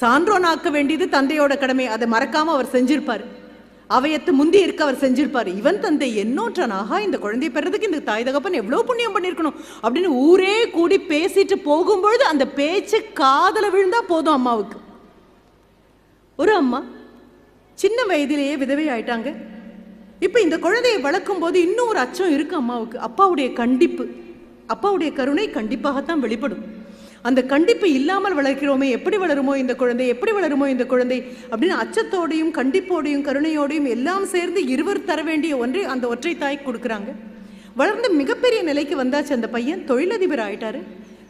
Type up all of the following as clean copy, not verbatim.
சான்றோனாக்க வேண்டியது தந்தையோட கடமை, அதை மறக்காம அவர் செஞ்சிருப்பார். அவையத்து முந்தி இருக்க அவர் செஞ்சிருப்பாரு. இவன் தந்தை என்னோன்றானாக இந்த குழந்தையை பெறதுக்கு இந்த தாய் தகப்பன் எவ்வளவு புண்ணியம் பண்ணியிருக்கணும் அப்படின்னு ஊரே கூடி பேசிட்டு போகும்பொழுது அந்த பேச்சு காதல விழுந்தா போதும் அம்மாவுக்கு. ஒரு அம்மா சின்ன வயதிலேயே விதவை ஆயிட்டாங்க. இப்ப இந்த குழந்தையை வளர்க்கும் போது இன்னும் ஒரு அச்சம் இருக்கு அம்மாவுக்கு. அப்பாவுடைய கண்டிப்பு, அப்பாவுடைய கருணை கண்டிப்பாகத்தான் வெளிப்படும். அந்த கண்டிப்பு இல்லாமல் வளர்க்கிறோமே, எப்படி வளருமோ இந்த குழந்தை, எப்படி வளருமோ இந்த குழந்தை அப்படின்னு அச்சத்தோடையும் கண்டிப்போடையும் கருணையோடையும் எல்லாம் சேர்ந்து இருவர் தர வேண்டிய ஒன்றை அந்த ஒற்றை தாய்க்கு கொடுக்குறாங்க. வளர்ந்து மிகப்பெரிய நிலைக்கு வந்தாச்சு அந்த பையன். தொழிலதிபர் ஆயிட்டாரு.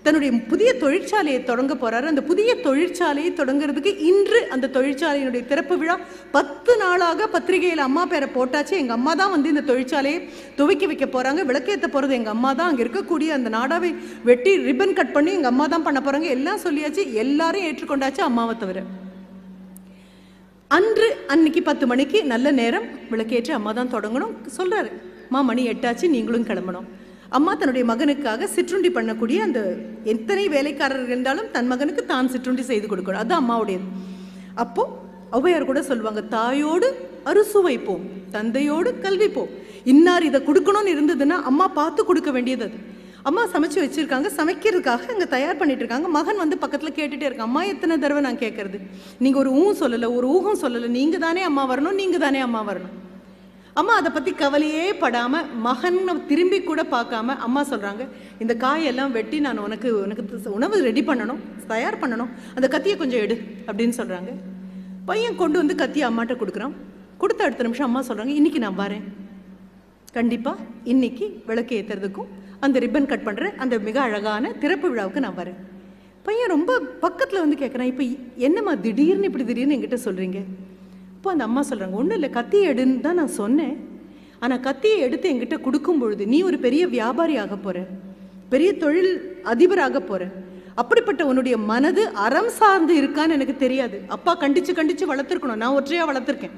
தன்னுடைய புதிய தொழிற்சாலையை தொடங்க போறாரு. அந்த புதிய தொழிற்சாலையை தொடங்குறதுக்கு இன்று அந்த தொழிற்சாலையினுடைய திறப்பு விழா. 10 நாளாக பத்திரிகையில் அம்மா பேரை போட்டாச்சு. எங்க அம்மா தான் வந்து இந்த தொழிற்சாலையை துவக்கி வைக்க போறாங்க, விளக்கேற்ற போறது எங்க அம்மா தான், அங்க இருக்கக்கூடிய அந்த நாடாவை வெட்டி ரிப்பன் கட் பண்ணி எங்க அம்மா தான் பண்ண போறாங்க, எல்லாம் சொல்லியாச்சு. எல்லாரும் ஏற்றுக்கொண்டாச்சு அம்மாவை தவிர. அன்னைக்கு 10 மணிக்கு நல்ல நேரம், விளக்கேற்று அம்மா தான் தொடங்கணும் சொல்றாரு. அம்மா மணி 8 ஆச்சு, நீங்களும் கிளம்பணும். அம்மா தன்னுடைய மகனுக்காக சிற்றுண்டி பண்ணக்கூடிய அந்த எத்தனை வேலைக்காரர்கள் இருந்தாலும் தன் மகனுக்கு தான் சிற்றுண்டி செய்து கொடுக்கணும், அது அம்மாவுடையது. அப்போ ஔவையார் கூட சொல்லுவாங்க, தாயோடு அறுசுவைப்போம், தந்தையோடு கல்விப்போம். இன்னார் இதை கொடுக்கணும்னு இருந்ததுன்னா அம்மா பார்த்து கொடுக்க வேண்டியது அது. அம்மா சமைச்சு வச்சிருக்காங்க, சமைக்கிறதுக்காக இங்கே தயார் பண்ணிட்டு இருக்காங்க. மகன் வந்து பக்கத்தில் கேட்டுட்டே இருக்கான். அம்மா எத்தனை தடவை நான் கேட்கறது, நீங்கள் ஒரு சொல்லலை, ஒரு ஊகம் சொல்லலை, நீங்கள் தானே அம்மா வரணும், நீங்கள் தானே அம்மா வரணும். அம்மா அதை பற்றி கவலையே படாமல் மகன் திரும்பி கூட பார்க்காம அம்மா சொல்கிறாங்க, இந்த காயெல்லாம் வெட்டி நான் உனக்கு உணவு ரெடி பண்ணணும், தயார் பண்ணணும், அந்த கத்தியை கொஞ்சம் எடு அப்படின்னு சொல்கிறாங்க. பையன் கொண்டு வந்து கத்தியை அம்மாட்ட கொடுக்குறான். கொடுத்த அடுத்த நிமிஷம் அம்மா சொல்கிறாங்க, இன்றைக்கி நான் வரேன், கண்டிப்பாக இன்றைக்கி விளக்கு ஏற்றுறதுக்கும் அந்த ரிப்பன் கட் பண்ணுற அந்த மிக அழகான திறப்பு விழாவுக்கு நான் வரேன். பையன் ரொம்ப பக்கத்தில் வந்து கேட்குறான், இப்போ என்னம்மா திடீர்னு இப்படி திடீர்னு என்கிட்ட சொல்கிறீங்க? அப்போ அந்த அம்மா சொல்கிறாங்க, ஒன்றும் இல்லை, கத்தியை எடுன்னு தான் நான் சொன்னேன். ஆனால் கத்தியை எடுத்து என்கிட்ட கொடுக்கும் பொழுது நீ ஒரு பெரிய வியாபாரி ஆக போகிற, பெரிய தொழில் அதிபராக போகிற, அப்படிப்பட்ட உன்னுடைய மனது அறம் சார்ந்து இருக்கான்னு எனக்கு தெரியாது. அப்பா கண்டிச்சு வளர்த்துருக்கணும், நான் ஒற்றையாக வளர்த்துருக்கேன்.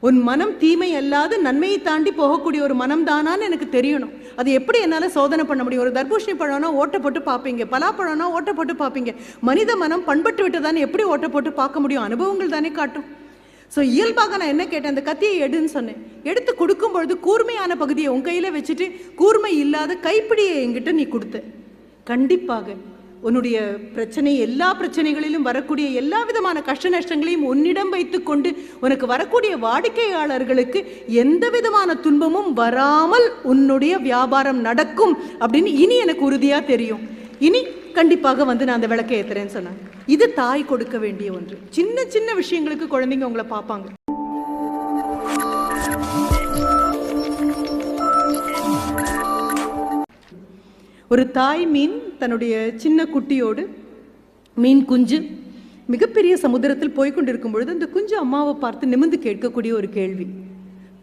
உன் மனம் தீமை அல்லாது நன்மையை தாண்டி போகக்கூடிய ஒரு மனம் தானான்னு எனக்கு தெரியணும். அது எப்படி என்னால் சோதனை பண்ண முடியும்? ஒரு தர்பூஷணி பழம்னா ஓட்ட போட்டு பார்ப்பீங்க, பலாப்பழம்னா ஓட்ட போட்டு பார்ப்பீங்க. மனித மனம் பண்பட்டு விட்டதானே எப்படி ஓட்ட போட்டு பார்க்க முடியும்? அனுபவங்கள் தானே காட்டும். ஸோ இயல்பாக நான் என்ன கேட்டேன், அந்த கத்தியை எடுன்னு சொன்னேன். எடுத்து கொடுக்கும் பொழுது கூர்மையான பகுதியை உன் கையில் வச்சுட்டு கூர்மை இல்லாத கைப்பிடியை என்கிட்ட நீ கொடுத்த. கண்டிப்பாக உன்னுடைய பிரச்சனை, எல்லா பிரச்சனைகளிலும் வரக்கூடிய எல்லா விதமான கஷ்ட நஷ்டங்களையும் உன்னிடம் வைத்து கொண்டு உனக்கு வரக்கூடிய வாடிக்கையாளர்களுக்கு எந்த விதமான துன்பமும் வராமல் உன்னுடைய வியாபாரம் நடக்கும் அப்படின்னு இனி எனக்கு உறுதியாக தெரியும். இனி கண்டிப்பாக வந்து நான் அந்த விளக்கை ஏற்றுறேன்னு சொன்னேன். இது தாய் கொடுக்க வேண்டிய ஒன்று. சின்ன சின்ன விஷயங்களுக்கு குழந்தைங்க உங்களை பார்ப்பாங்க. ஒரு தாய் மீன் தன்னுடைய சின்ன குட்டியோடு, மீன் குஞ்சு மிகப்பெரிய சமுத்திரத்தில் போய்கொண்டிருக்கும் பொழுது அந்த குஞ்சு அம்மாவை பார்த்து நிமிர்ந்து கேட்கக்கூடிய ஒரு கேள்வி.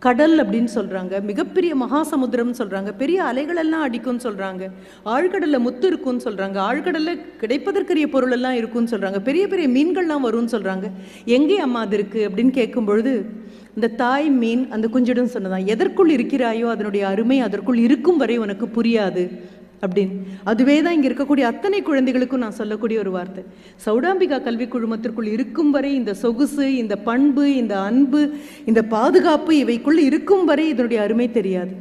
கடல் அப்படின்னு சொல்கிறாங்க, மிகப்பெரிய மகாசமுத்திரம்னு சொல்கிறாங்க, பெரிய அலைகளெல்லாம் அடிக்கும்னு சொல்கிறாங்க, ஆழ்கடலில் முத்து இருக்குன்னு சொல்கிறாங்க, ஆழ்கடலில் கிடைப்பதற்குரிய பொருளெல்லாம் இருக்குன்னு சொல்கிறாங்க, பெரிய பெரிய மீன்கள்லாம் வரும்னு சொல்கிறாங்க. எங்கே அம்மா அது இருக்குது அப்படின்னு கேட்கும் பொழுது இந்த தாய் மீன் அந்த குஞ்சிடம் சொன்னதான், எதற்குள் இருக்கிறாயோ அதனுடைய அருமை அதற்குள் இருக்கும் வரை உனக்கு புரியாது அப்படின்னு. அதுவே தான் இங்கே இருக்கக்கூடிய அத்தனை குழந்தைகளுக்கும் நான் சொல்லக்கூடிய ஒரு வார்த்தை. சௌடாம்பிகா கல்வி குழுமத்திற்குள் இருக்கும் வரை இந்த சொகுசு, இந்த பண்பு, இந்த அன்பு, இந்த பாதுகாப்பு இவைக்குள் இருக்கும் வரை இதனுடைய அருமை தெரியாது.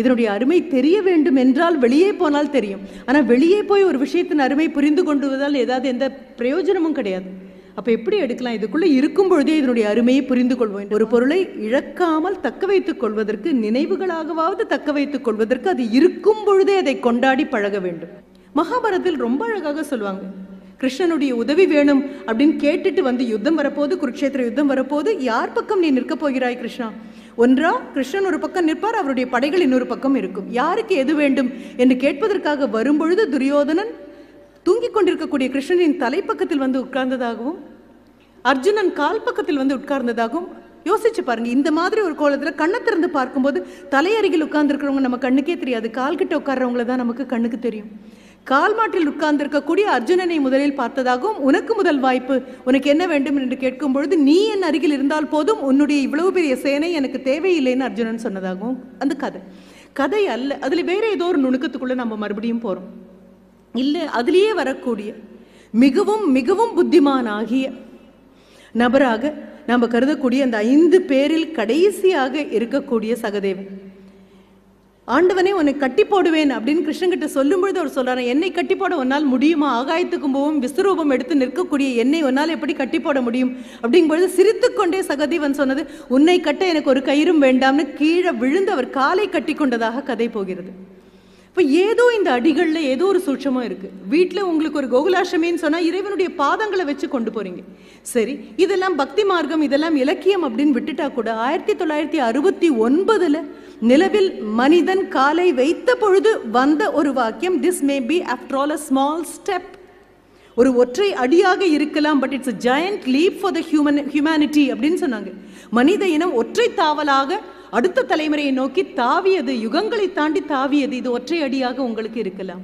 இதனுடைய அருமை தெரிய வேண்டும் என்றால் வெளியே போனால் தெரியும். ஆனால் வெளியே போய் ஒரு விஷயத்தின் அருமை புரிந்து கொண்டுவதால் ஏதாவது எந்த பிரயோஜனமும் கிடையாது. அப்போ எப்படி எடுக்கலாம்? இதுக்குள்ளே இருக்கும் பொழுதே இதனுடைய அருமையை புரிந்து கொள்வோம். ஒரு பொருளை இழக்காமல் தக்க வைத்துக் கொள்வதற்கு, நினைவுகளாகவாவது தக்க வைத்துக் கொள்வதற்கு அது இருக்கும் பொழுதே அதை கொண்டாடி பழக வேண்டும். மகாபாரதத்தில் ரொம்ப அழகாக சொல்லுவாங்க, கிருஷ்ணனுடைய உதவி வேணும் அப்படின்னு கேட்டுட்டு வந்து யுத்தம் வரப்போது, குருக்ஷேத்திர யுத்தம் வரப்போது, யார் பக்கம் நீ நிற்க போகிறாய் கிருஷ்ணா? ஒன்றா கிருஷ்ணன் ஒரு பக்கம் நிற்பார், அவருடைய படைகள் இன்னொரு பக்கம் இருக்கும். யாருக்கு எது வேண்டும் என்று கேட்பதற்காக வரும்பொழுது துரியோதனன் தூங்கிக் கொண்டிருக்கக்கூடிய கிருஷ்ணனின் தலைப்பக்கத்தில் வந்து உட்கார்ந்ததாகவும் அர்ஜுனன் கால் பக்கத்தில் வந்து உட்கார்ந்ததாகவும் யோசிச்சு பாருங்க. இந்த மாதிரி ஒரு கோலத்தில் கண்ணை திறந்து பார்க்கும்போது தலையருகில் உட்கார்ந்துருக்கிறவங்க நம்ம கண்ணுக்கே தெரியாது, கால்கிட்ட உட்கார்றவங்கள தான் நமக்கு கண்ணுக்கு தெரியும். கால் மாட்டில் உட்கார்ந்திருக்கக்கூடிய அர்ஜுனனை முதலில் பார்த்ததாகவும், உனக்கு முதல் வாய்ப்பு, உனக்கு என்ன வேண்டும் என்று கேட்கும் பொழுது நீ என் அருகில் இருந்தால் போதும், உன்னுடைய இவ்வளவு பெரிய சேனை எனக்கு தேவையில்லைன்னு அர்ஜுனன் சொன்னதாகவும் அந்த கதை அல்ல. அதில் வேற ஏதோ ஒரு நுணுக்கத்துக்குள்ள நம்ம மறுபடியும் போகிறோம். இல்லை, அதுலேயே வரக்கூடிய மிகவும் மிகவும் புத்திமானாகிய நபராக நாம் கருதக்கூடிய அந்த 5 பேரில் கடைசியாக இருக்கக்கூடிய சகதேவன். ஆண்டவனே உன்னை கட்டி போடுவேன் அப்படின்னு கிருஷ்ணன்கிட்ட சொல்லும்பொழுது அவர் சொல்றாரு, என்னை கட்டி போட உன்னால் முடியுமா? ஆகாயத்துக்கும் போவும் விஸ்வரூபம் எடுத்து நிற்கக்கூடிய என்னை உன்னால் எப்படி கட்டி போட முடியும் அப்படிங்கும்பொழுது சிரித்துக்கொண்டே சகதேவன் சொன்னது, உன்னை கட்ட எனக்கு ஒரு கயிறும் வேண்டாம்னு கீழே விழுந்து அவர் காலை கட்டி கொண்டதாக கதை போகிறது. இப்போ ஏதோ இந்த அடிகளில் ஏதோ ஒரு சூட்சமும் இருக்குது. வீட்டில் உங்களுக்கு ஒரு கோகுலாஷ்டமின்னு சொன்னால் இறைவனுடைய பாதங்களை வச்சு கொண்டு போகிறீங்க. சரி, இதெல்லாம் பக்தி மார்க்கம், இதெல்லாம் இலக்கியம் அப்படின்னு விட்டுட்டா கூட 1969 நிலவில் மனிதன் காலை வைத்த பொழுது வந்த ஒரு வாக்கியம், this may be after all a small step. ஒரு ஒற்றை அடியாக இருக்கலாம், but it's a giant leap for the humanity அப்படின்னு சொன்னாங்க. மனித இனம் ஒற்றை தாவலாக அடுத்த தலைமுறையை நோக்கி தாவியது, யுகங்களை தாண்டி தாவியது. இது ஒற்றை அடியாக உங்களுக்கு இருக்கலாம்.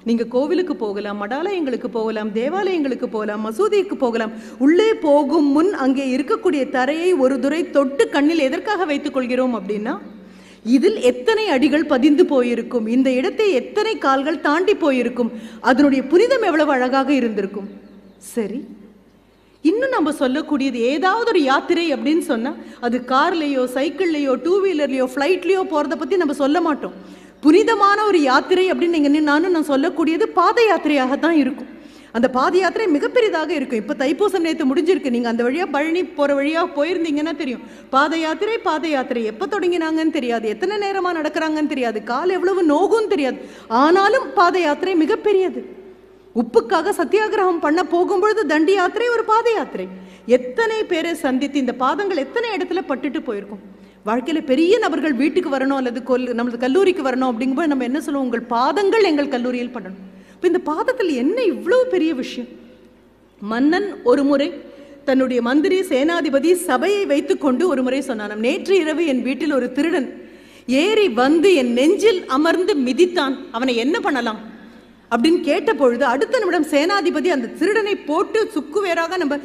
நீங்க கோவிலுக்கு போகலாம், மடாலயங்களுக்கு போகலாம், தேவாலயங்களுக்கு போகலாம், மசூதிக்கு போகலாம். உள்ளே போகும் முன் அங்கே இருக்கக்கூடிய தரையை ஒரு துரை தொட்டு கண்ணில் எதற்காக வைத்துக் கொள்கிறோம் அப்படின்னா, இதில் எத்தனை அடிகள் பதிந்து போயிருக்கும், இந்த இடத்தை எத்தனை கால்கள் தாண்டி போயிருக்கும், அதனுடைய புனிதம் எவ்வளவு அழகாக இருந்திருக்கும். சரி, இன்னும் நம்ம சொல்லக்கூடியது ஏதாவது ஒரு யாத்திரை அப்படின்னு சொன்னால் அது கார்லேயோ சைக்கிள்லேயோ 2 வீலர்லையோ ஃப்ளைட்லேயோ போகிறத பற்றி நம்ம சொல்ல மாட்டோம். புனிதமான ஒரு யாத்திரை அப்படின்னு நீங்கள் நான் சொல்லக்கூடியது பாத யாத்திரையாக தான் இருக்கும். அந்த பாத யாத்திரை மிகப்பெரியதாக இருக்கும். இப்போ தைப்பூசம் நேற்று முடிஞ்சிருக்கு. நீங்கள் அந்த வழியாக பழனி போகிற வழியாக போயிருந்தீங்கன்னா தெரியும். பாத யாத்திரை எப்போ தொடங்கினாங்கன்னு தெரியாது, எத்தனை நேரமாக நடக்கிறாங்கன்னு தெரியாது, கால் எவ்வளவு நோகும்னு தெரியாது. ஆனாலும் பாத யாத்திரை மிகப்பெரியது. உப்புக்காக சத்தியாகிரகம் பண்ண போகும்பொழுது தண்டி யாத்திரை ஒரு பாத யாத்திரை. எத்தனை பேரை சந்தித்து இந்த பாதங்கள் எத்தனை இடத்துல பட்டுட்டு போயிருக்கும். வாழ்க்கையில் பெரிய நபர்கள் வீட்டுக்கு வரணும் அல்லது நம்மளுக்கு கல்லூரிக்கு வரணும் அப்படிங்கும்போது நம்ம என்ன சொல்லுவோம், உங்கள் பாதங்கள் எங்கள் கல்லூரியில் படணும். இப்போ இந்த பாதத்தில் என்ன இவ்வளவு பெரிய விஷயம்? மன்னன் ஒரு முறை தன்னுடைய மந்திரி சேனாதிபதி சபையை வைத்துக்கொண்டு ஒரு முறை சொன்னான், நேற்று இரவு என் வீட்டில் ஒரு திருடன் ஏறி வந்து என் நெஞ்சில் அமர்ந்து மிதித்தான், அவனை என்ன பண்ணலாம் அப்படின்னு கேட்ட பொழுது அடுத்த நிமிடம் சேனாதிபதி அந்த திருடனை போட்டு சுக்கு வேறாக நம்ம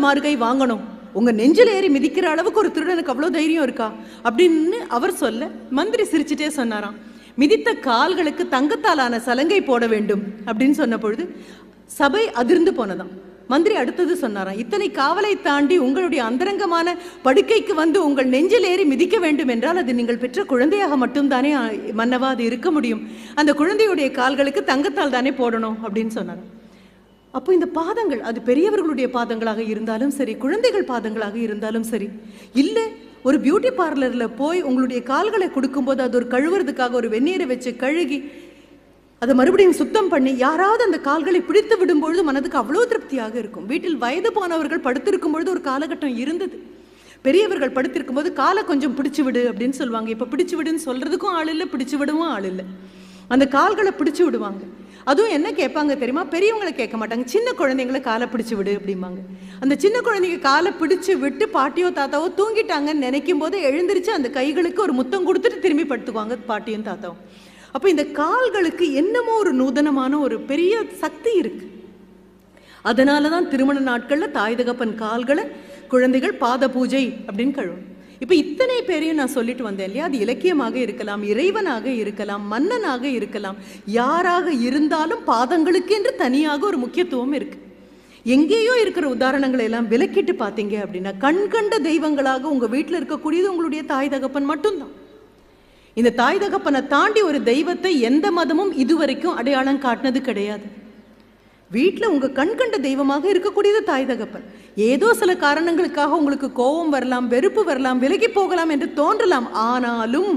மாறுகை வாங்கணும், உங்க நெஞ்சில் ஏறி மிதிக்கிற அளவுக்கு ஒரு திருடனுக்கு அவ்வளோ தைரியம் இருக்கா அப்படின்னு அவர் சொல்ல, மந்திரி சிரிச்சுட்டே சொன்னாராம், மிதித்த கால்களுக்கு தங்கத்தாலான சலங்கை போட வேண்டும் அப்படின்னு சொன்ன பொழுது சபை அதிர்ந்து போனதாம். மந்திரி அடுத்தது சொன்னாராம், இத்தனை காவலை தாண்டி உங்களுடைய அந்தரங்கமான படுக்கைக்கு வந்து உங்கள் நெஞ்சில் ஏறி மிதிக்க வேண்டும் என்றால் அது நீங்கள் பெற்ற குழந்தையாக மட்டும்தானே மன்னவா அது இருக்க முடியும், அந்த குழந்தையுடைய கால்களுக்கு தங்கத்தால் தானே போடணும் அப்படின்னு சொன்னாராம். அப்போ இந்த பாதங்கள் அது பெரியவர்களுடைய பாதங்களாக இருந்தாலும் சரி, குழந்தைகள் பாதங்களாக இருந்தாலும் சரி, இல்லை ஒரு பியூட்டி பார்லரில் போய் உங்களுடைய கால்களை கொடுக்கும்போது அது ஒரு கழுவுறதுக்காக ஒரு வெந்நீரை வச்சு கழுகி அதை மறுபடியும் சுத்தம் பண்ணி யாராவது அந்த கால்களை பிடித்து விடும்பொழுது மனதுக்கு அவ்வளோ திருப்தியாக இருக்கும். வீட்டில் வயது போனவர்கள் படுத்திருக்கும் பொழுது ஒரு காலகட்டம் இருந்தது, பெரியவர்கள் படுத்திருக்கும் போது காலை கொஞ்சம் பிடிச்சு விடு அப்படின்னு சொல்லுவாங்க. இப்போ பிடிச்சு விடுன்னு சொல்றதுக்கும் ஆள் இல்லை, பிடிச்சு விடவும் ஆள் இல்லை. அந்த கால்களை பிடிச்சு விடுவாங்க. அதுவும் என்ன கேட்பாங்க தெரியுமா, பெரியவங்களை கேட்க மாட்டாங்க, சின்ன குழந்தைங்களை காலை பிடிச்சு விடு அப்படிம்பாங்க. அந்த சின்ன குழந்தைங்க காலை பிடிச்சு விட்டு பாட்டியோ தாத்தாவோ தூங்கிட்டாங்கன்னு நினைக்கும் போது எழுந்திரிச்சு அந்த கைகளுக்கு ஒரு முத்தம் கொடுத்துட்டு திரும்பி படுத்துக்குவாங்க பாட்டியும் தாத்தாவும். அப்போ இந்த கால்களுக்கு என்னமோ ஒரு நூதனமான ஒரு பெரிய சக்தி இருக்கு. அதனால தான் திருமண நாட்களில் தாய் தகப்பன் கால்களை குழந்தைகள் பாத பூஜை அப்படின்னு கழுவும். இப்போ இத்தனை பேரையும் நான் சொல்லிட்டு வந்தேன் இல்லையா, அது இலக்கியமாக இருக்கலாம், இறைவனாக இருக்கலாம், மன்னனாக இருக்கலாம், யாராக இருந்தாலும் பாதங்களுக்கு என்று தனியாக ஒரு முக்கியத்துவம் இருக்கு. எங்கேயோ இருக்கிற உதாரணங்களை எல்லாம் விலக்கிட்டு பார்த்தீங்க அப்படின்னா கண்கண்ட தெய்வங்களாக உங்கள் வீட்டில் இருக்கக்கூடியது உங்களுடைய தாய் தகப்பன் மட்டும்தான். இந்த தாய் தகப்பனை தாண்டி ஒரு தெய்வத்தை எந்த மதமும் இதுவரைக்கும் அடையாளம் காட்டினது கிடையாது. வீட்டில் உங்கள் கண்கண்ட தெய்வமாக இருக்கக்கூடியது தாய் தகப்பன். ஏதோ சில காரணங்களுக்காக உங்களுக்கு கோபம் வரலாம், வெறுப்பு வரலாம், விலகி போகலாம் என்று தோன்றலாம். ஆனாலும்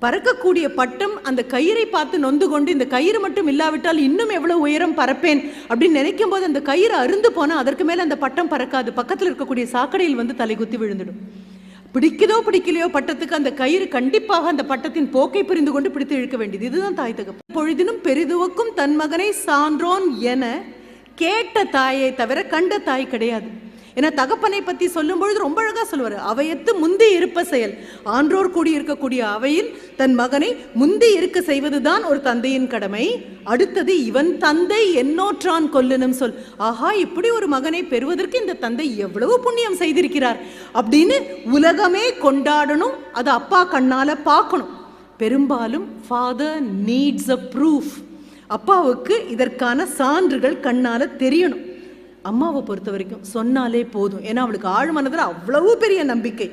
பறக்கக்கூடிய பட்டம் அந்த கயிறை பார்த்து நொந்து கொண்டு இந்த கயிறு மட்டும் இல்லாவிட்டால் இன்னும் எவ்வளவு உயரம் பறப்பேன் அப்படின்னு நினைக்கும் போது அந்த கயிறு அருந்து போனால் அதற்கு மேலே அந்த பட்டம் பறக்காது, பக்கத்தில் இருக்கக்கூடிய சாக்கடையில் வந்து தலைகுத்தி விழுந்துடும். பிடிக்குதோ பிடிக்கலையோ பட்டத்துக்கு அந்த கயிறு கண்டிப்பாக அந்த பட்டத்தின் போக்கை புரிந்து கொண்டு பிடித்து இழுக்க வேண்டியது. இதுதான் தாய் தகப்பன். பொழுதினும் பெரிதுவக்கும் தன் மகனை சான்றோன் என கேட்ட தாயை தவிர கண்ட தாய் கிடையாது. ஏன்னா தகப்பனை பற்றி சொல்லும் பொழுது ரொம்ப அழகா சொல்லுவார், அவையத்து முந்தி இருப்ப செயல். ஆன்றோர் கூடி இருக்கக்கூடிய அவையில் தன் மகனை முந்தி இருக்க செய்வதுதான் ஒரு தந்தையின் கடமை. அடுத்தது இவன் தந்தை என்னோற்றான் கொல்லுனும் சொல். ஆஹா, இப்படி ஒரு மகனை பெறுவதற்கு இந்த தந்தை எவ்வளவு புண்ணியம் செய்திருக்கிறார் அப்படின்னு உலகமே கொண்டாடணும். அது அப்பா கண்ணால பார்க்கணும். பெரும்பாலும் ஃபாதர் நீட்ஸ் அ ப்ரூஃப். அப்பாவுக்கு இதற்கான சான்றுகள் கண்ணால தெரியணும். அம்மாவை பொறுத்த வரைக்கும் சொன்னாலே போதும். ஏன்னா அவளுக்கு ஆழ்மனதில் அவ்வளவு பெரிய நம்பிக்கை.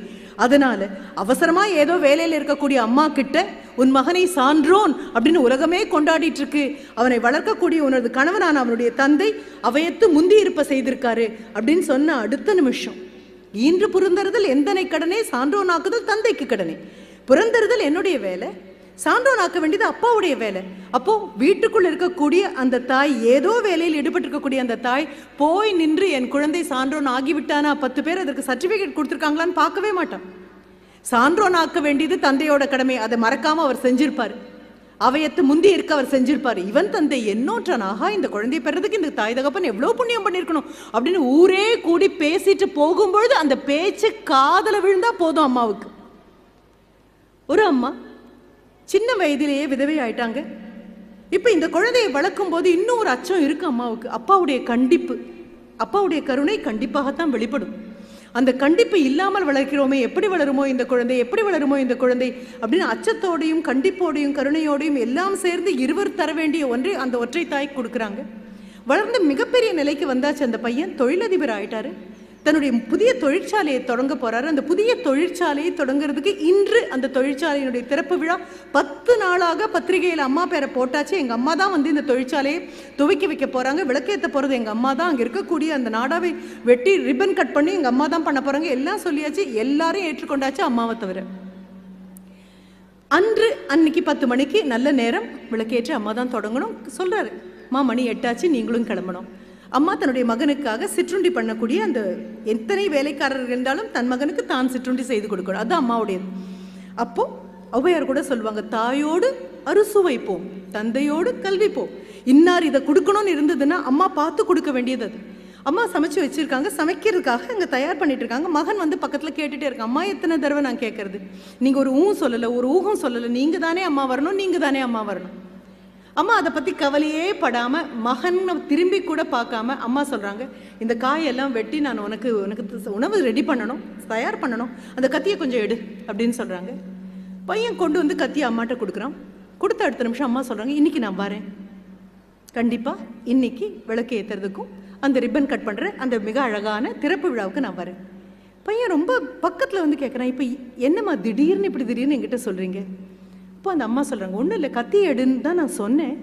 அதனால அவசரமா ஏதோ வேலையில் இருக்கக்கூடிய அம்மா கிட்ட உன் மகனை சான்றோன் அப்படின்னு உலகமே கொண்டாடிட்டு இருக்கு, அவனை வளர்க்கக்கூடிய உனது கணவனான அவனுடைய தந்தை அவையத்து முந்தி இருப்ப செய்திருக்காரு அப்படின்னு சொன்ன அடுத்த நிமிஷம், ஈன்று புறந்தறுதல் எந்தனை கடனே, சான்றோனாக்குதல் தந்தைக்கு கடனே. புறந்தறுதல் என்னுடைய வேலை, சான்றோனாக்க வேண்டியது அப்பாவுடைய வேலை. அப்போ வீட்டுக்குள்ள இருக்கக்கூடிய அந்த தாய், ஏதோ வேலையில் ஈடுபட்டிருக்கக்கூடிய அந்த தாய் போய் நின்று என் குழந்தை சான்றோன் ஆகிவிட்டானா 10 பேர் அதற்கு சர்டிபிகேட் கொடுத்துருக்காங்களான்னு பார்க்கவே மாட்டான். சான்றோன் ஆக்க வேண்டியது தந்தையோட கடமை, அதை மறக்காம அவர் செஞ்சிருப்பாரு. அவையத்து முந்தி இருக்க அவர் செஞ்சிருப்பாரு. இவன் தந்தை என்னோற்றான், ஆகா இந்த குழந்தைய பெறதுக்கு இந்த தாய் தகப்பன் எவ்வளவு புண்ணியம் பண்ணிருக்கணும் அப்படின்னு ஊரே கூடி பேசிட்டு போகும்பொழுது அந்த பேச்சு காதல விழுந்தா போதும் அம்மாவுக்கு. ஒரு அம்மா சின்ன வயதிலேயே விதவை ஆயிட்டாங்க. இப்போ இந்த குழந்தையை வளர்க்கும் போது இன்னும் ஒரு அச்சம் இருக்கு அம்மாவுக்கு. அப்பாவுடைய கண்டிப்பு, அப்பாவுடைய கருணை கண்டிப்பாகத்தான் வெளிப்படும். அந்த கண்டிப்பு இல்லாமல் வளர்க்கிறோமே, எப்படி வளருமோ இந்த குழந்தை, எப்படி வளருமோ இந்த குழந்தை அப்படின்னு அச்சத்தோடையும் கண்டிப்போடையும் கருணையோடையும் எல்லாம் சேர்ந்து இருவர் தர வேண்டிய ஒன்றை அந்த ஒற்றை தாய்க்கு கொடுக்குறாங்க. வளர்ந்து மிகப்பெரிய நிலைக்கு வந்தாச்சு அந்த பையன், தொழிலதிபர் ஆயிட்டாரு. தன்னுடைய புதிய தொழிற்சாலையை தொடங்க போறாரு. அந்த புதிய தொழிற்சாலையை தொடங்குறதுக்கு இன்று அந்த தொழிற்சாலையினுடைய திறப்பு விழா 10 நாளாக பத்திரிகையில் அம்மா பேரை போட்டாச்சு. எங்க அம்மா தான் வந்து இந்த தொழிற்சாலையை துவக்கி வைக்க போறாங்க, விளக்கேற்ற போறது எங்க அம்மா தான், அங்க இருக்கக்கூடிய அந்த நாடாவை வெட்டி ரிப்பன் கட் பண்ணி எங்க அம்மா தான் பண்ண போறாங்க, எல்லாம் சொல்லியாச்சு. எல்லாரும் ஏற்றுக்கொண்டாச்சு அம்மாவை தவிர. அன்னைக்கு 10 மணிக்கு நல்ல நேரம், விளக்கேற்ற அம்மா தான் தொடங்கணும். சொல்றாரு, அம்மா மணி 8 ஆச்சு, நீங்களும் கிளம்பணும். அம்மா தன்னுடைய மகனுக்காக சிற்றுண்டி பண்ணக்கூடிய அந்த எத்தனை வேலைக்காரர்கள் இருந்தாலும் தன் மகனுக்கு தான் சிற்றுண்டி செய்து கொடுக்கணும், அது அம்மாவுடையது. அப்போ ஔவையார் கூட சொல்லுவாங்க, தாயோடு அறுசுவைப்போம், தந்தையோடு கல்விப்போம். இன்னார் இதை கொடுக்கணும்னு இருந்ததுன்னா அம்மா பார்த்து கொடுக்க வேண்டியது அது. அம்மா சமைச்சு வச்சிருக்காங்க, சமைக்கிறதுக்காக அங்கே தயார் பண்ணிட்டு இருக்காங்க. மகன் வந்து பக்கத்தில் கேட்டுட்டே இருக்கான், அம்மா எத்தனை தடவை நான் கேட்கறது, நீங்க ஒரு சொல்லலை, ஒரு ஊகம் சொல்லலை, நீங்க தானே அம்மா வரணும், நீங்க தானே அம்மா வரணும். அம்மா அதை பற்றி கவலையே படாமல் மகன் திரும்பி கூட பார்க்காம அம்மா சொல்கிறாங்க, இந்த காயெல்லாம் வெட்டி நான் உனக்கு உணவு ரெடி பண்ணணும், தயார் பண்ணணும், அந்த கத்தியை கொஞ்சம் எடு அப்படின்னு சொல்கிறாங்க. பையன் கொண்டு வந்து கத்தியை அம்மாட்ட கொடுக்குறான். கொடுத்த அடுத்த நிமிஷம் அம்மா சொல்கிறாங்க, இன்றைக்கி நான் வரேன், கண்டிப்பாக இன்றைக்கி விளக்கு ஏற்றுறதுக்கும் அந்த ரிப்பன் கட் பண்ணுற அந்த மிக அழகான திறப்பு விழாவுக்கு நான் வரேன். பையன் ரொம்ப பக்கத்தில் வந்து கேட்குறான், இப்போ என்னம்மா திடீர்னு இப்படி திடீர்னு என்கிட்ட சொல்கிறீங்க? இப்போ அந்த அம்மா சொல்கிறாங்க, ஒன்றும் இல்லை, கத்தியை எடுன்னு தான் நான் சொன்னேன்,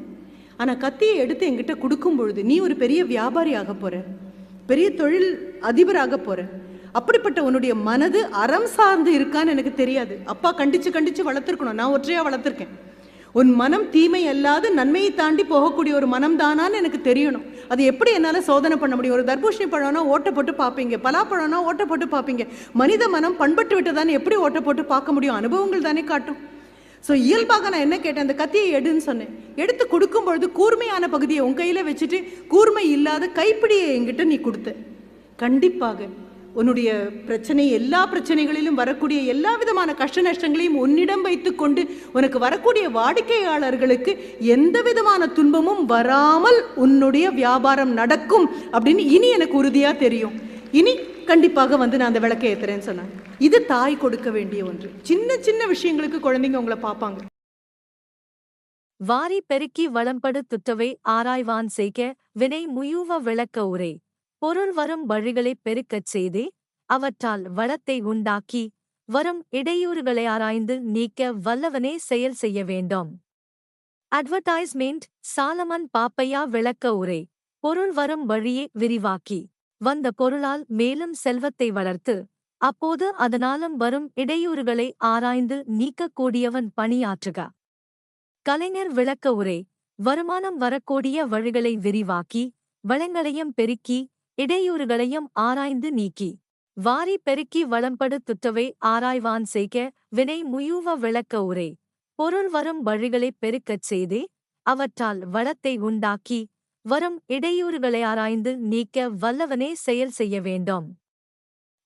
ஆனால் கத்தியை எடுத்து என்கிட்ட கொடுக்கும் பொழுது நீ ஒரு பெரிய வியாபாரி ஆக போகிற, பெரிய தொழில் அதிபராக போகிற, அப்படிப்பட்ட உன்னுடைய மனது அறம் சார்ந்து இருக்கான்னு எனக்கு தெரியாது. அப்பா கண்டித்து கண்டித்து வளர்த்துருக்கணும், நான் ஒற்றையாக வளர்த்துருக்கேன். உன் மனம் தீமை அல்லாது நன்மையை தாண்டி போகக்கூடிய ஒரு மனம் தானான்னு எனக்கு தெரியணும். அது எப்படி என்னால் சோதனை பண்ண முடியும்? ஒரு தர்பூஷணி பழம்னா ஓட்ட போட்டு பார்ப்பீங்க, பலாப்பழம்னா ஓட்ட போட்டு பார்ப்பீங்க. மனித மனம் பண்பட்டு விட்டதானே எப்படி ஓட்ட போட்டு பார்க்க முடியும்? அனுபவங்கள் தானே காட்டும். ஸோ இயல்பாக நான் என்ன கேட்டேன், அந்த கத்தியை எடுன்னு சொன்னேன். எடுத்து கொடுக்கும் பொழுது கூர்மையான பகுதியை உன் கையில் வச்சுட்டு கூர்மை இல்லாத கைப்பிடியை என்கிட்ட நீ கொடுத்த. கண்டிப்பாக உன்னுடைய பிரச்சனை, எல்லா பிரச்சனைகளிலும் வரக்கூடிய எல்லா விதமான கஷ்ட நஷ்டங்களையும் உன்னிடம் வைத்து கொண்டு உனக்கு வரக்கூடிய வாடிக்கையாளர்களுக்கு எந்த விதமான துன்பமும் வராமல் உன்னுடைய வியாபாரம் நடக்கும் அப்படின்னு இனி எனக்கு உறுதியாக தெரியும். இனி கண்டிப்பாக வந்து நான் அந்த விளக்கை ஏத்துறேன்னு சொன்னாங்க. இது தாய் கொடுக்க வேண்டிய ஒன்று. சின்ன சின்ன விஷயங்களுக்கு குழந்தைங்க உங்களை பார்ப்பாங்க. வாரி பெருக்கி வளம்படு துற்றவை ஆராய்வான் செய்க வினை முயூவ விளக்க உரை. பொருள் வரும் வழிகளை பெருக்கச் செய்தே அவற்றால் வளத்தை உண்டாக்கி வரும் இடையூறுகளை ஆராய்ந்து நீக்க வல்லவனே செயல் செய்ய வேண்டும். அட்வர்டைஸ்மெண்ட். சாலமன் பாப்பையா விளக்க உரை. பொருள் வரும் வழியை விரிவாக்கி வந்த பொருளால் மேலும் செல்வத்தை வளர்த்து அப்போது அதனாலும் வரும் இடையூறுகளை ஆராய்ந்து நீக்கக்கூடியவன் பணியாற்றுக. கலைஞர் விளக்க உரை. வருமானம் வரக்கூடிய வழிகளை விரிவாக்கி வளங்களையும் பெருக்கி இடையூறுகளையும் ஆராய்ந்து நீக்கி வாரி பெருக்கி வளம்படு துற்றவை ஆராய்வான் செய்க வினை முயூவ விளக்க உரை. பொருள் வரும் வழிகளை பெருக்கச் செய்தே அவற்றால் வளத்தை உண்டாக்கி வரும் இடையூறுகளை ஆராய்ந்து நீக்க வல்லவனே செயல் செய்ய வேண்டும்.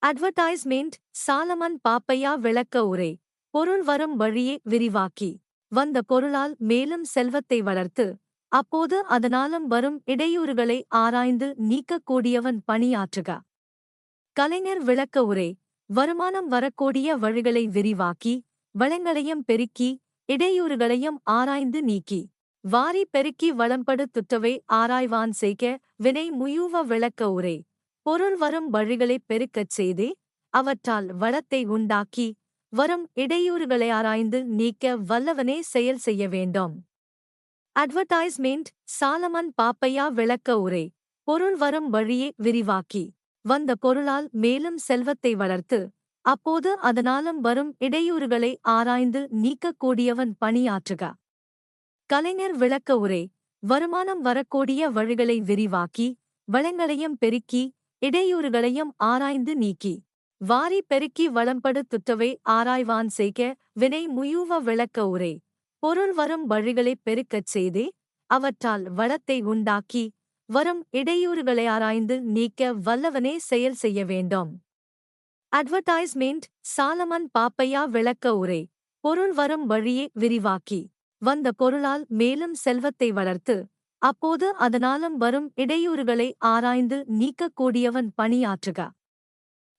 அட்வர்டைஸ்மெண்ட். சாலமன் பாப்பையா விளக்க உரை. பொருள் வரும் வழியை விரிவாக்கி வந்த பொருளால் மேலும் செல்வத்தை வளர்த்து அப்போது அதனாலும் வரும் இடையூறுகளை ஆராய்ந்து நீக்கக்கூடியவன் பணியாற்றுக. கலைஞர் விளக்க உரை. வருமானம் வரக்கூடிய வழிகளை விரிவாக்கி வளங்களையும் பெருக்கி இடையூறுகளையும் ஆராய்ந்து நீக்கி வாரி பெருக்கி வளம்படு துற்றவை ஆராய்வான் செய்க வினை முயூவ விளக்க உரை. பொருள் வரும் வழிகளைப் பெருக்கச் செய்தே அவற்றால் வளத்தை உண்டாக்கி வரும் இடையூறுகளை ஆராய்ந்து நீக்க வல்லவனே செயல் செய்ய வேண்டும். அட்வர்டைஸ்மெண்ட் சாலமன் பாப்பையா விளக்க உரை. பொருள் வரும் வழியை விரிவாக்கி வந்த பொருளால் மேலும் செல்வத்தை வளர்த்து அப்போது அதனாலும் வரும் இடையூறுகளை ஆராய்ந்து நீக்கக்கூடியவன் பணியாற்றுக. கலைஞர் விளக்க உரை. வருமானம் வரக்கூடிய வழிகளை விரிவாக்கி வளங்களையும் பெருக்கி இடையூறுகளையும் ஆராய்ந்து நீக்கி வாரி பெருக்கி வளம்படு துற்றவை ஆராய்வான் செய்க வினை முயூவ விளக்க உரை. பொருள் வரும் வழிகளைப் பெருக்கச் செய்தே அவற்றால் வளத்தை உண்டாக்கி வரும் இடையூறுகளை ஆராய்ந்து நீக்க வல்லவனே செயல் செய்ய வேண்டும். அட்வர்டைஸ்மெண்ட் சாலமன் பாப்பையா விளக்க உரை. பொருள் வரும் வழியை விரிவாக்கி வந்த பொருளால் மேலும் செல்வத்தை வளர்த்து அப்போது அதனாலும் வரும் இடையூறுகளை ஆராய்ந்து நீக்கக்கூடியவன் பணியாற்றுக.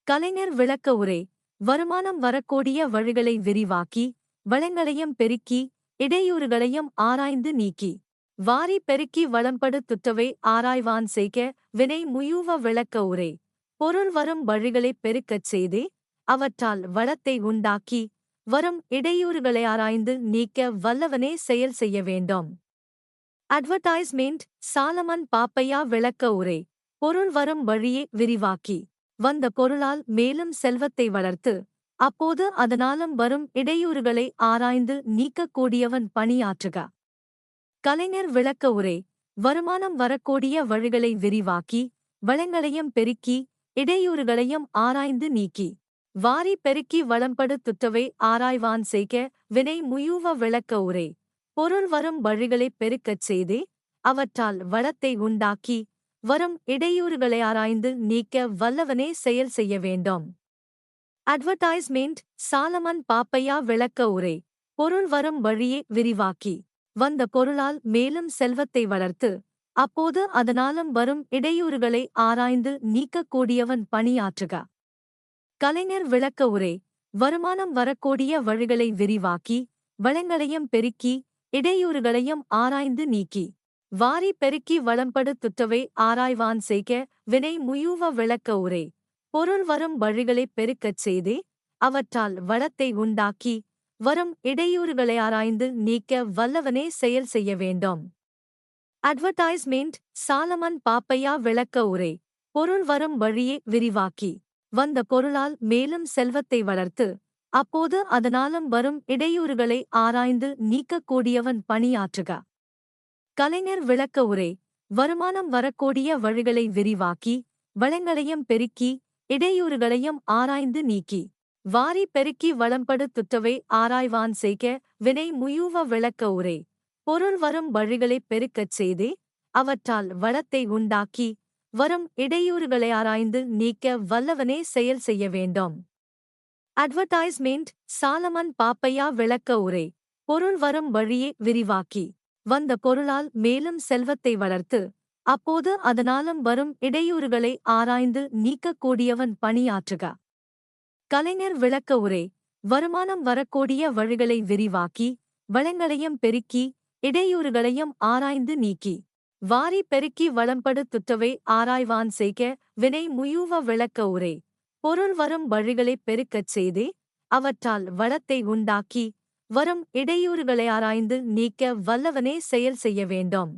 கலைஞர் விளக்க உரை. வருமானம் வரக்கூடிய வழிகளை விரிவாக்கி வளங்களையும் பெருக்கி இடையூறுகளையும் ஆராய்ந்து நீக்கி வாரி பெருக்கி வளம்படு துற்றவை ஆராய்வான் செய்க வினை முயூவ விளக்க உரை. பொருள் வரும் வழிகளைப் பெருக்கச் செய்தே அவற்றால் வளத்தை உண்டாக்கி வரும் இடையூறுகளை ஆராய்ந்து நீக்க வல்லவனே செயல் செய்ய வேண்டும். அட்வர்டைஸ்மெண்ட் சாலமன் பாப்பையா விளக்க உரை. பொருள் வரும் வழியை விரிவாக்கி வந்த பொருளால் மேலும் செல்வத்தை வளர்த்து அப்போது அதனாலும் வரும் இடையூறுகளை ஆராய்ந்து நீக்கக்கூடியவன் பணியாற்றுக. கலைஞர் விளக்க உரை. வருமானம் வரக்கூடிய வழிகளை விரிவாக்கி வளங்களையும் பெருக்கி இடையூறுகளையும் ஆராய்ந்து நீக்கி வாரி பெருக்கி வளம்படு துற்றவை ஆராய்வான் செய்க வினை முயூவ விளக்க உரை. பொருள் வரும் வழிகளைப் பெருக்கச் செய்தே அவற்றால் வளத்தை உண்டாக்கி வரும் இடையூறுகளை ஆராய்ந்து நீக்க வல்லவனே செயல் செய்ய வேண்டும். அட்வர்டைஸ்மெண்ட் சாலமன் பாப்பையா விளக்க உரை. பொருள் வரும் வழியை விரிவாக்கி வந்த பொருளால் மேலும் செல்வத்தை வளர்த்து அப்போது அதனாலும் வரும் இடையூறுகளை ஆராய்ந்து நீக்கக்கூடியவன் பணியாற்றுக. கலைஞர் விளக்க உரை. வருமானம் வரக்கூடிய வழிகளை விரிவாக்கி வளங்களையும் பெருக்கி இடையூறுகளையும் ஆராய்ந்து நீக்கி வாரி பெருக்கி வளம்படு துற்றவை ஆராய்வான் செய்க வினை முயூவ விளக்க உரை. பொருள் வரும் வழிகளைப் பெருக்கச் செய்தே அவற்றால் வளத்தை உண்டாக்கி வரும் இடையூறுகளை ஆராய்ந்து நீக்க வல்லவனே செயல் செய்ய வேண்டும். அட்வர்டைஸ்மெண்ட் சாலமன் பாப்பையா விளக்க உரை. பொருள் வரும் வழியை விரிவாக்கி வந்த பொருளால் மேலும் செல்வத்தை வளர்த்து அப்போது அதனாலும் வரும் இடையூறுகளை ஆராய்ந்து நீக்கக்கூடியவன் பணியாற்றுக. கலைஞர் விளக்க உரை. வருமானம் வரக்கூடிய வழிகளை விரிவாக்கி வளங்களையும் பெருக்கி இடையூறுகளையும் ஆராய்ந்து நீக்கி வாரி பெருக்கி வளம்படு துற்றவை ஆராய்வான் செய்க வினை முயூவ விளக்க உரை. பொருள் வரும் வழிகளைப் பெருக்கச் செய்தே அவற்றால் வளத்தை உண்டாக்கி வரும் இடையூறுகளை ஆராய்ந்து நீக்க வல்லவனே செயல் செய்ய வேண்டும். அட்வர்டைஸ்மெண்ட் சாலமன் பாப்பையா விளக்க உரை. பொருள் வரும் வழியை விரிவாக்கி வந்த பொருளால் மேலும் செல்வத்தை வளர்த்து அப்போது அதனாலும் வரும் இடையூறுகளை ஆராய்ந்து நீக்கக்கூடியவன் பணியாற்றுக. கலைஞர் விளக்க உரை. வருமானம் வரக்கூடிய வழிகளை விரிவாக்கி வளங்களையும் பெருக்கி இடையூறுகளையும் ஆராய்ந்து நீக்கி வாரி பெருக்கி வளம்படு துற்றவை ஆராய்வான் செய்க வினை முயூவ விளக்க உரை. பொருள் வரும் வழிகளைப் பெருக்கச் செய்தே அவற்றால் வளத்தை உண்டாக்கி வரும் இடையூறுகளை ஆராய்ந்து நீக்க வல்லவனே செயல் செய்ய வேண்டும்.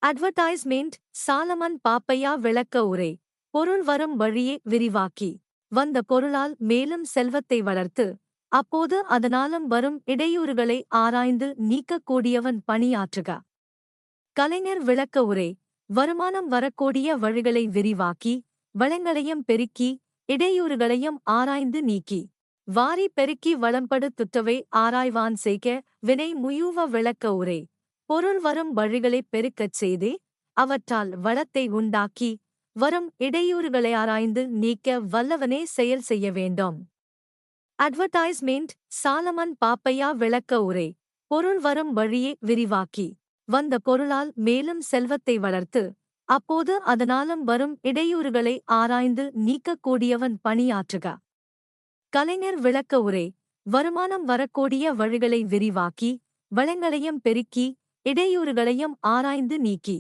அட்வர்டைஸ்மெண்ட் சாலமன் பாப்பையா விளக்க உரை. பொருள் வரும் வழியை விரிவாக்கி வந்த பொருளால் மேலும் செல்வத்தை வளர்த்து அப்போது அதனாலும் வரும் இடையூறுகளை ஆராய்ந்து நீக்கக்கூடியவன் பணியாற்றுக. கலைஞர் விளக்க உரை. வருமானம் வரக்கூடிய வழிகளை விரிவாக்கி வளங்களையும் பெருக்கி இடையூறுகளையும் ஆராய்ந்து நீக்கி வாரி பெருக்கி வளம்படு துற்றவை ஆராய்வான் செய்க வினை முயூவ விளக்க உரை. பொருள் வரும் வழிகளைப் பெருக்கச் செய்தே அவற்றால் வளத்தை உண்டாக்கி வரும் இடையூறுகளை ஆராய்ந்து நீக்க வல்லவனே செயல் செய்ய வேண்டும். அட்வர்டைஸ்மெண்ட் சாலமன் பாப்பையா விளக்க உரை. பொருள் வரும் வழியை விரிவாக்கி வந்த பொருளால் மேலும் செல்வத்தை வளர்த்து அப்போது அதனாலும் வரும் இடையூறுகளை ஆராய்ந்து நீக்கக்கூடியவன் பணியாற்றுக. கலைஞர் விளக்க உரை. வருமானம் வரக்கூடிய வழிகளை விரிவாக்கி வளங்களையும் பெருக்கி இடையூறுகளையும் ஆராய்ந்து நீக்கி